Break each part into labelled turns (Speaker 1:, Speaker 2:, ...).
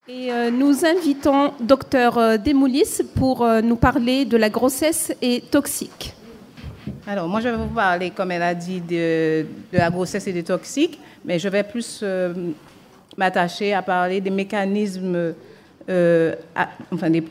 Speaker 1: Et nous invitons Dr Desmoulis pour nous parler de la grossesse et toxique.
Speaker 2: Alors, moi, je vais vous parler, comme elle a dit, de la grossesse et des toxiques, mais je vais plus m'attacher à parler des mécanismes, des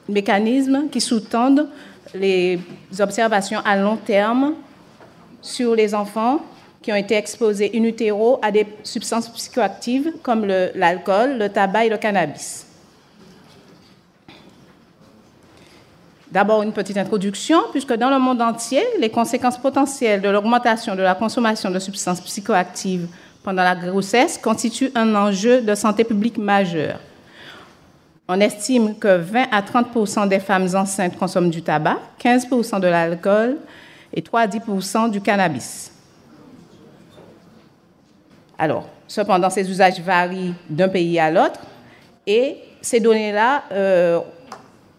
Speaker 2: mécanismes qui sous-tendent les observations à long terme sur les enfants qui ont été exposés in utero à des substances psychoactives comme l'alcool, le tabac et le cannabis. D'abord, une petite introduction, puisque dans le monde entier, les conséquences potentielles de l'augmentation de la consommation de substances psychoactives pendant la grossesse constituent un enjeu de santé publique majeur. On estime que 20 à 30% des femmes enceintes consomment du tabac, 15% de l'alcool et 3 à 10% du cannabis. Alors, cependant, ces usages varient d'un pays à l'autre et ces données-là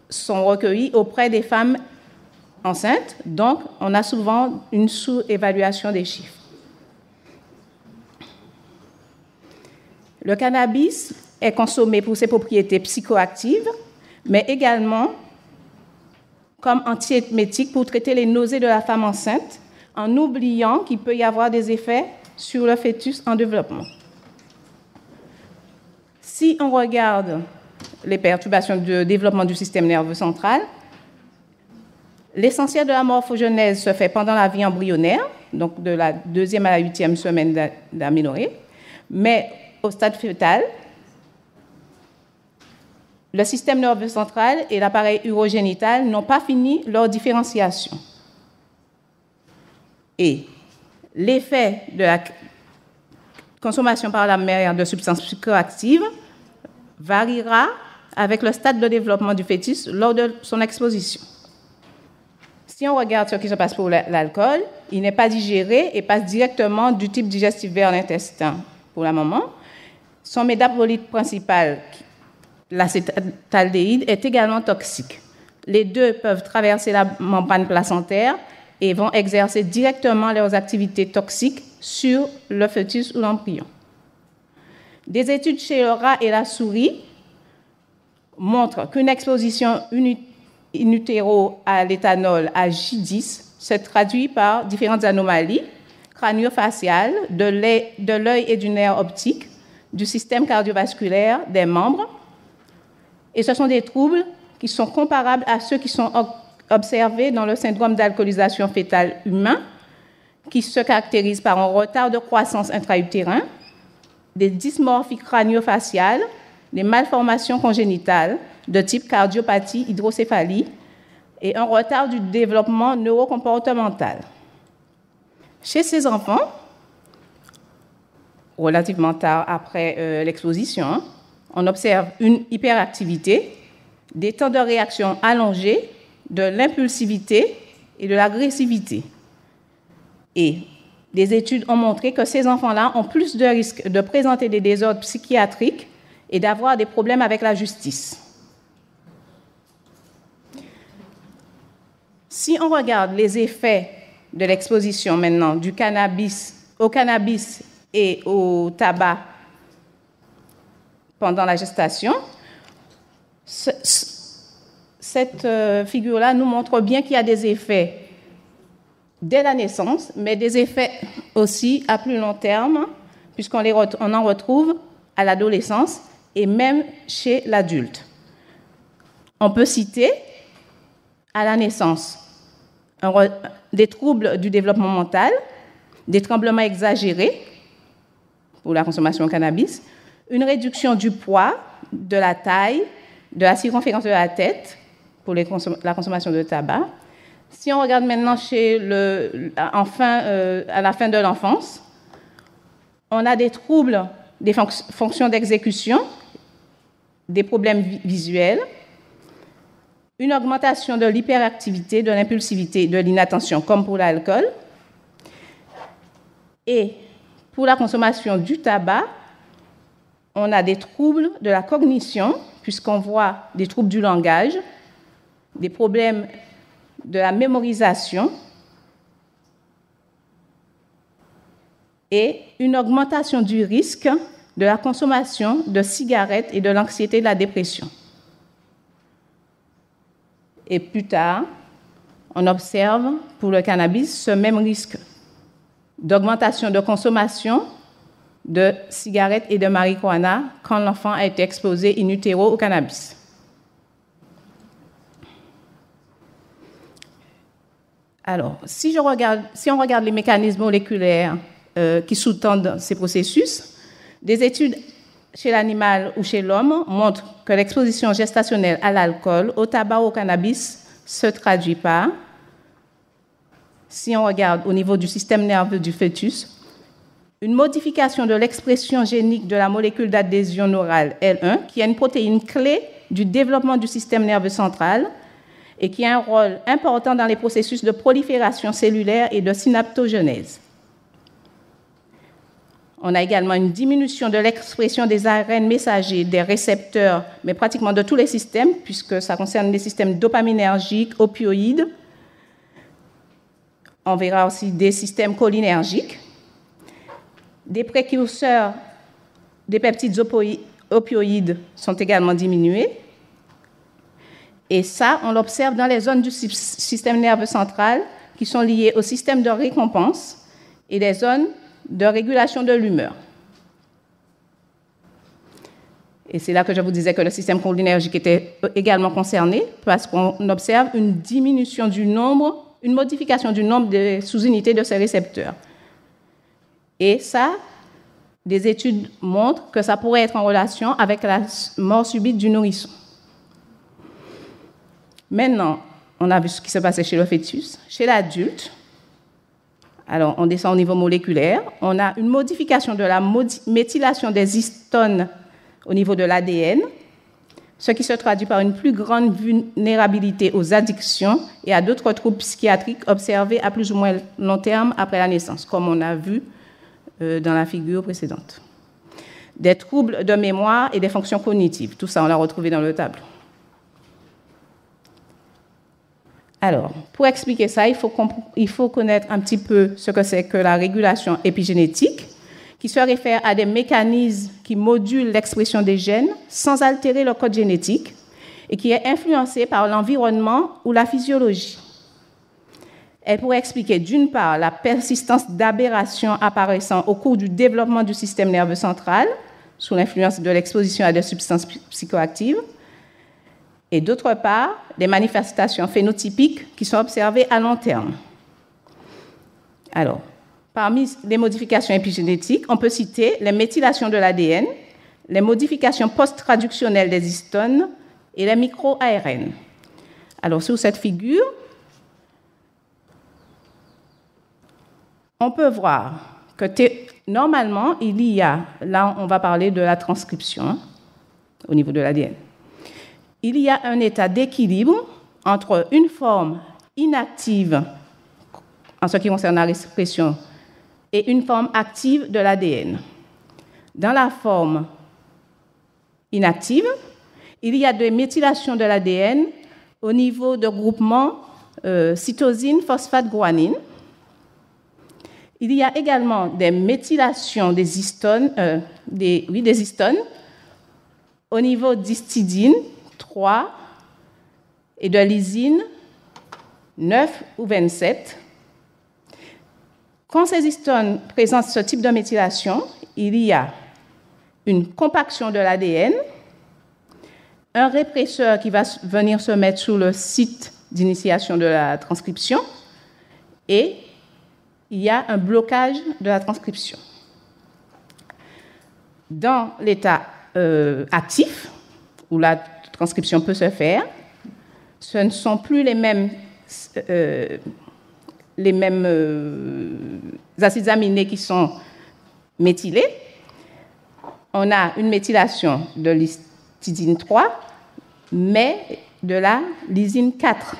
Speaker 2: sont recueillies auprès des femmes enceintes, donc on a souvent une sous-évaluation des chiffres. Le cannabis est consommé pour ses propriétés psychoactives, mais également comme antiémétique pour traiter les nausées de la femme enceinte, en oubliant qu'il peut y avoir des effets sur le fœtus en développement. Si on regarde les perturbations de développement du système nerveux central, l'essentiel de la morphogenèse se fait pendant la vie embryonnaire, donc de la 2e à la 8e semaine d'aménorrhée, mais au stade fœtal, le système nerveux central et l'appareil urogénital n'ont pas fini leur différenciation. Et l'effet de la consommation par la mère de substances psychoactives variera avec le stade de développement du fœtus lors de son exposition. Si on regarde ce qui se passe pour l'alcool, il n'est pas digéré et passe directement du tube digestif vers l'intestin pour la maman. Son métabolite principal, l'acétaldéhyde, est également toxique. Les deux peuvent traverser la membrane placentaire et vont exercer directement leurs activités toxiques sur le fœtus ou l'embryon. Des études chez le rat et la souris montrent qu'une exposition in utero à l'éthanol à J10 se traduit par différentes anomalies crânio-faciales, de l'œil et du nerf optique, du système cardiovasculaire, des membres. Et ce sont des troubles qui sont comparables à ceux qui sont observés dans le syndrome d'alcoolisation fœtale humain, qui se caractérise par un retard de croissance intra-utérin, des dysmorphies crânio-faciales, des malformations congénitales de type cardiopathie, hydrocéphalie et un retard du développement neurocomportemental. Chez ces enfants, relativement tard après l'exposition, on observe une hyperactivité, des temps de réaction allongés, de l'impulsivité et de l'agressivité. Et des études ont montré que ces enfants-là ont plus de risques de présenter des désordres psychiatriques et d'avoir des problèmes avec la justice. Si on regarde les effets de l'exposition maintenant du cannabis et au tabac pendant la gestation, cette figure-là nous montre bien qu'il y a des effets dès la naissance, mais des effets aussi à plus long terme, puisqu'on en retrouve à l'adolescence et même chez l'adulte. On peut citer à la naissance des troubles du développement mental, des tremblements exagérés pour la consommation de cannabis, une réduction du poids, de la taille, de la circonférence de la tête pour la consommation de tabac. Si on regarde maintenant à la fin de l'enfance, on a des troubles des fonctions d'exécution, des problèmes visuels, une augmentation de l'hyperactivité, de l'impulsivité, de l'inattention, comme pour l'alcool. Et pour la consommation du tabac, on a des troubles de la cognition, puisqu'on voit des troubles du langage, des problèmes de la mémorisation et une augmentation du risque de la consommation de cigarettes et de l'anxiété et de la dépression. Et plus tard, on observe pour le cannabis ce même risque d'augmentation de consommation de cigarettes et de marijuana quand l'enfant a été exposé in utero au cannabis. Alors, si on regarde les mécanismes moléculaires qui sous-tendent ces processus, des études chez l'animal ou chez l'homme montrent que l'exposition gestationnelle à l'alcool, au tabac ou au cannabis se traduit par, si on regarde au niveau du système nerveux du fœtus, une modification de l'expression génique de la molécule d'adhésion neurale L1, qui est une protéine clé du développement du système nerveux central et qui a un rôle important dans les processus de prolifération cellulaire et de synaptogenèse. On a également une diminution de l'expression des ARN messagers, des récepteurs, mais pratiquement de tous les systèmes, puisque ça concerne les systèmes dopaminergiques, opioïdes. On verra aussi des systèmes cholinergiques. Des précurseurs des peptides opioïdes sont également diminués. Et ça, on l'observe dans les zones du système nerveux central qui sont liées au système de récompense et les zones de régulation de l'humeur. Et c'est là que je vous disais que le système cholinergique était également concerné parce qu'on observe une diminution du nombre, une modification du nombre de sous-unités de ces récepteurs. Et ça, des études montrent que ça pourrait être en relation avec la mort subite du nourrisson. Maintenant, on a vu ce qui se passait chez le fœtus. Chez l'adulte, alors on descend au niveau moléculaire, on a une modification de la méthylation des histones au niveau de l'ADN, ce qui se traduit par une plus grande vulnérabilité aux addictions et à d'autres troubles psychiatriques observés à plus ou moins long terme après la naissance, comme on a vu dans la figure précédente. Des troubles de mémoire et des fonctions cognitives, tout ça on l'a retrouvé dans le tableau. Alors, pour expliquer ça, il faut connaître un petit peu ce que c'est que la régulation épigénétique, qui se réfère à des mécanismes qui modulent l'expression des gènes sans altérer le code génétique et qui est influencée par l'environnement ou la physiologie. Elle pourrait expliquer d'une part la persistance d'aberrations apparaissant au cours du développement du système nerveux central sous l'influence de l'exposition à des substances psychoactives, et d'autre part, des manifestations phénotypiques qui sont observées à long terme. Alors, parmi les modifications épigénétiques, on peut citer les méthylations de l'ADN, les modifications post-traductionnelles des histones et les micro-ARN. Alors, sur cette figure, on peut voir que normalement, il y a, là on va parler de la transcription au niveau de l'ADN. Il y a un état d'équilibre entre une forme inactive en ce qui concerne la expression et une forme active de l'ADN. Dans la forme inactive, il y a des méthylations de l'ADN au niveau de groupements cytosine, phosphate, guanine. Il y a également des méthylations des histones, des histones au niveau d'histidine 3 et de lysine 9 ou 27. Quand ces histones présentent ce type de méthylation, il y a une compaction de l'ADN, un répresseur qui va venir se mettre sur le site d'initiation de la transcription et il y a un blocage de la transcription. Dans l'état actif, où la transcription peut se faire, ce ne sont plus les mêmes acides aminés qui sont méthylés. On a une méthylation de l'histidine 3, mais de la lysine 4.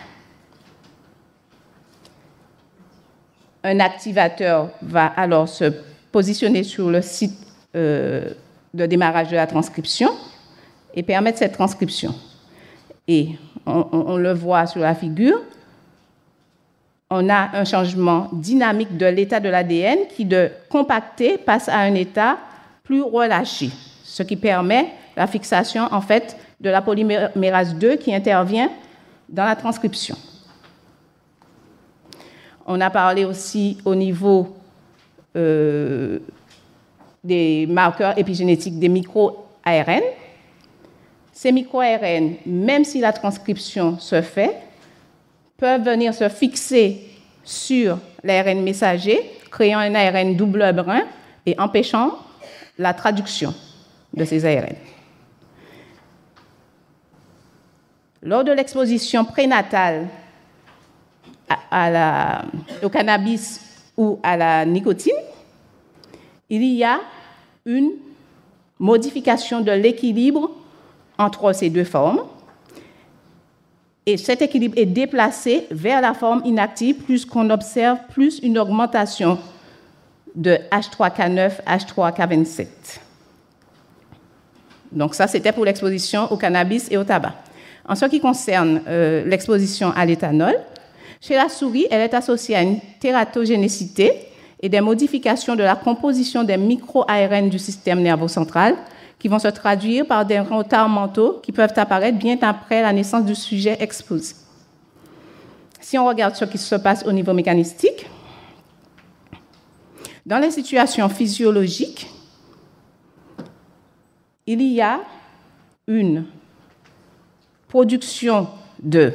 Speaker 2: Un activateur va alors se positionner sur le site de démarrage de la transcription et permettre cette transcription. Et on le voit sur la figure, on a un changement dynamique de l'état de l'ADN qui, de compacté, passe à un état plus relâchée, ce qui permet la fixation en fait de la polymérase 2 qui intervient dans la transcription. On a parlé aussi au niveau des marqueurs épigénétiques des micro-ARN. Ces micro-ARN, même si la transcription se fait, peuvent venir se fixer sur l'ARN messager, créant un ARN double brun et empêchant la traduction de ces ARN. Lors de l'exposition prénatale au cannabis ou à la nicotine, il y a une modification de l'équilibre entre ces deux formes. Et cet équilibre est déplacé vers la forme inactive, plus qu'on observe plus une augmentation de H3K9, H3K27. Donc ça, c'était pour l'exposition au cannabis et au tabac. En ce qui concerne l'exposition à l'éthanol, chez la souris, elle est associée à une tératogénicité et des modifications de la composition des micro-ARN du système nerveux central qui vont se traduire par des retards mentaux qui peuvent apparaître bien après la naissance du sujet exposé. Si on regarde ce qui se passe au niveau mécanistique, dans les situations physiologiques, il y a une production de...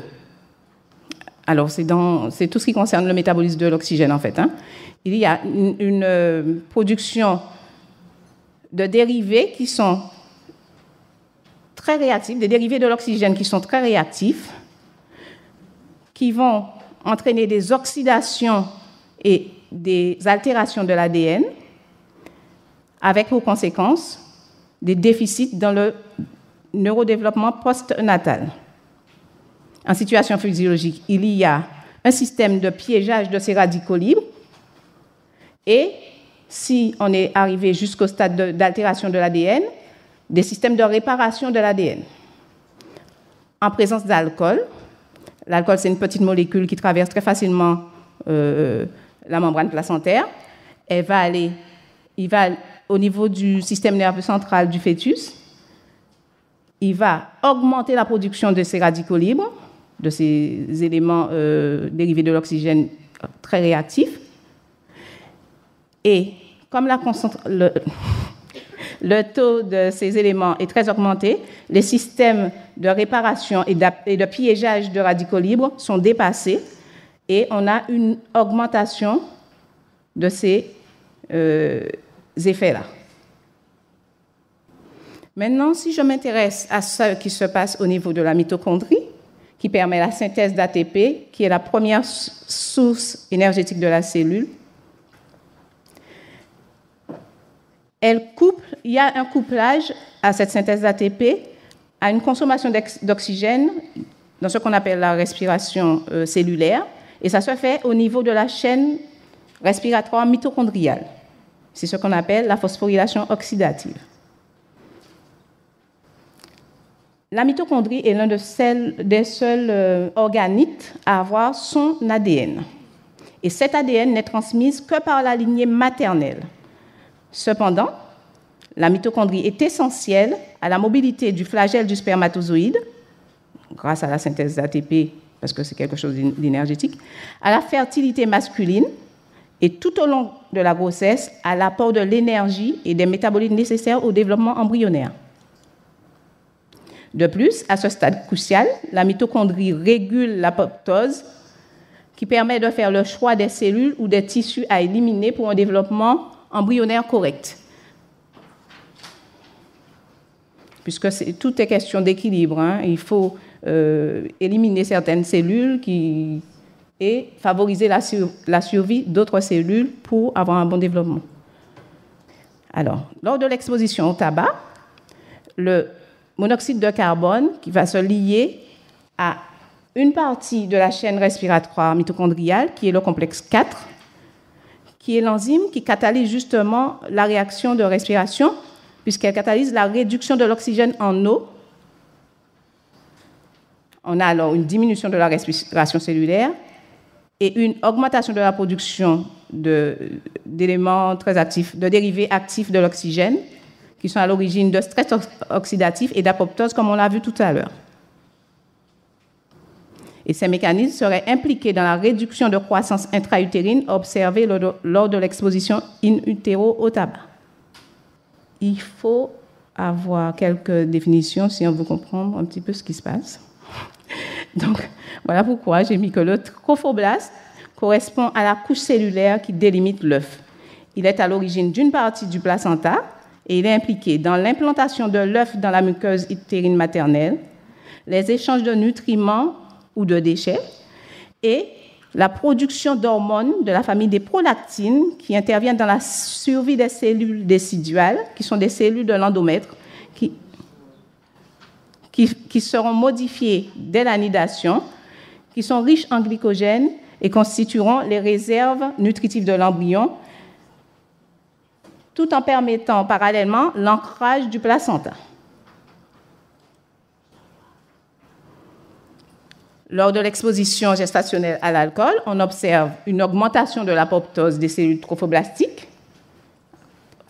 Speaker 2: Alors, c'est tout ce qui concerne le métabolisme de l'oxygène, en fait. Il y a une production de dérivés qui sont très réactifs, des dérivés de l'oxygène qui sont très réactifs, qui vont entraîner des oxydations et des altérations de l'ADN, avec pour conséquence des déficits dans le neurodéveloppement postnatal. En situation physiologique, il y a un système de piégeage de ces radicaux libres et, si on est arrivé jusqu'au stade d'altération de l'ADN, des systèmes de réparation de l'ADN. En présence d'alcool, l'alcool c'est une petite molécule qui traverse très facilement la membrane placentaire, il va au niveau du système nerveux central du fœtus, il va augmenter la production de ces radicaux libres, de ces éléments dérivés de l'oxygène très réactifs. Et comme le taux de ces éléments est très augmenté, les systèmes de réparation et de piégeage de radicaux libres sont dépassés et on a une augmentation de ces effets-là. Maintenant, si je m'intéresse à ce qui se passe au niveau de la mitochondrie, qui permet la synthèse d'ATP, qui est la première source énergétique de la cellule, il y a un couplage à cette synthèse d'ATP, à une consommation d'oxygène dans ce qu'on appelle la respiration cellulaire, et ça se fait au niveau de la chaîne respiratoire mitochondriale. C'est ce qu'on appelle la phosphorylation oxydative. La mitochondrie est l'un des seuls organites à avoir son ADN. Et cet ADN n'est transmis que par la lignée maternelle. Cependant, la mitochondrie est essentielle à la mobilité du flagelle du spermatozoïde, grâce à la synthèse d'ATP, parce que c'est quelque chose d'énergétique, à la fertilité masculine et tout au long de la grossesse, à l'apport de l'énergie et des métabolites nécessaires au développement embryonnaire. De plus, à ce stade crucial, la mitochondrie régule l'apoptose qui permet de faire le choix des cellules ou des tissus à éliminer pour un développement embryonnaire correct. Puisque tout est question d'équilibre, il faut éliminer certaines cellules et favoriser la survie d'autres cellules pour avoir un bon développement. Alors, lors de l'exposition au tabac, le monoxyde de carbone qui va se lier à une partie de la chaîne respiratoire mitochondriale, qui est le complexe 4, qui est l'enzyme qui catalyse justement la réaction de respiration, puisqu'elle catalyse la réduction de l'oxygène en eau. On a alors une diminution de la respiration cellulaire et une augmentation de la production d'éléments très actifs, de dérivés actifs de l'oxygène, qui sont à l'origine de stress oxydatif et d'apoptose, comme on l'a vu tout à l'heure. Et ces mécanismes seraient impliqués dans la réduction de croissance intra-utérine observée lors de l'exposition in utero au tabac. Il faut avoir quelques définitions si on veut comprendre un petit peu ce qui se passe. Donc, voilà pourquoi j'ai mis que le trophoblaste correspond à la couche cellulaire qui délimite l'œuf. Il est à l'origine d'une partie du placenta et il est impliqué dans l'implantation de l'œuf dans la muqueuse utérine maternelle, les échanges de nutriments ou de déchets et la production d'hormones de la famille des prolactines qui interviennent dans la survie des cellules déciduales, qui sont des cellules de l'endomètre, qui seront modifiées dès la nidation, qui sont riches en glycogène et constitueront les réserves nutritives de l'embryon, tout en permettant parallèlement l'ancrage du placenta. Lors de l'exposition gestationnelle à l'alcool, on observe une augmentation de l'apoptose des cellules trophoblastiques,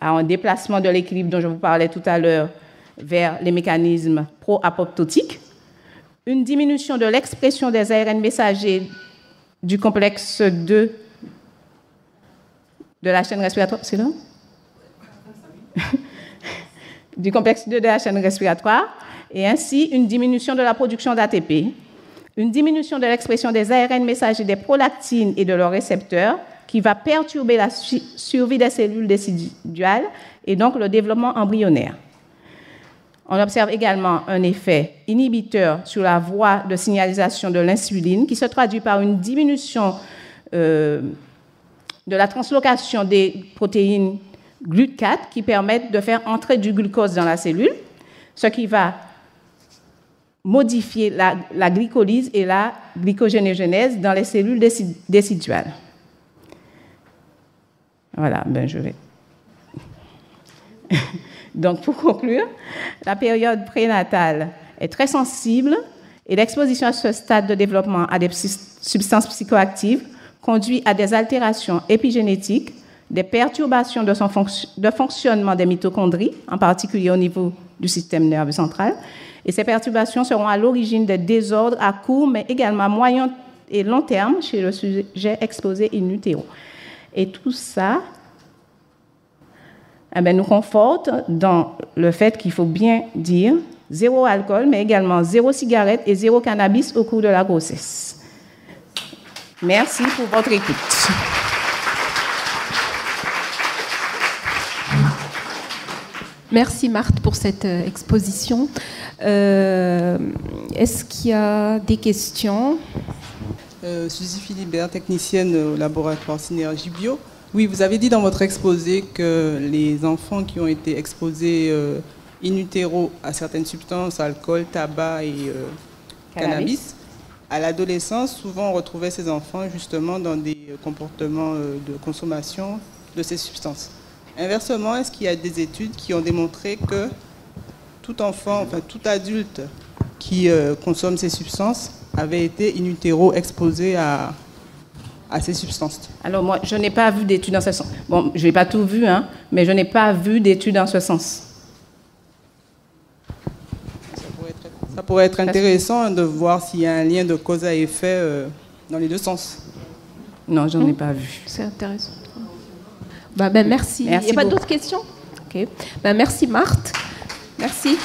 Speaker 2: un déplacement de l'équilibre dont je vous parlais tout à l'heure vers les mécanismes pro-apoptotiques, une diminution de l'expression des ARN messagers du complexe 2 de la chaîne respiratoire, c'est là? Du complexe 2 de la chaîne respiratoire, et ainsi une diminution de la production d'ATP, une diminution de l'expression des ARN messagers des prolactines et de leurs récepteurs qui va perturber la survie des cellules déciduales et donc le développement embryonnaire. On observe également un effet inhibiteur sur la voie de signalisation de l'insuline qui se traduit par une diminution de la translocation des protéines GLUT4 qui permettent de faire entrer du glucose dans la cellule, ce qui va modifier la glycolyse et la glycogénogenèse dans les cellules déciduales. Voilà, je vais. Donc, pour conclure, la période prénatale est très sensible et l'exposition à ce stade de développement à des substances psychoactives conduit à des altérations épigénétiques, des perturbations de fonctionnement des mitochondries, en particulier au niveau du système nerveux central. Et ces perturbations seront à l'origine des désordres à court, mais également à moyen et long terme chez le sujet exposé in utero. Et tout ça nous conforte dans le fait qu'il faut bien dire zéro alcool, mais également zéro cigarette et zéro cannabis au cours de la grossesse. Merci pour votre écoute.
Speaker 1: Merci Marthe pour cette exposition. Est-ce qu'il y a des questions?
Speaker 3: Suzy Philibert, technicienne au laboratoire Synergie Bio. Oui, vous avez dit dans votre exposé que les enfants qui ont été exposés in utero à certaines substances, alcool, tabac et cannabis, à l'adolescence, souvent on retrouvait ces enfants justement dans des comportements de consommation de ces substances. Inversement, est-ce qu'il y a des études qui ont démontré que tout enfant, enfin tout adulte qui consomme ces substances avait été in utero exposé à ces substances?
Speaker 2: Alors moi, je n'ai pas vu d'études dans ce sens. Bon, je n'ai pas tout vu, mais je n'ai pas vu d'études dans ce sens.
Speaker 3: Ça pourrait être intéressant de voir s'il y a un lien de cause à effet dans les deux sens.
Speaker 2: Non, je n'en ai pas vu.
Speaker 1: C'est intéressant. Merci. Il n'y a pas d'autres questions? Ok. Merci Marthe. Merci.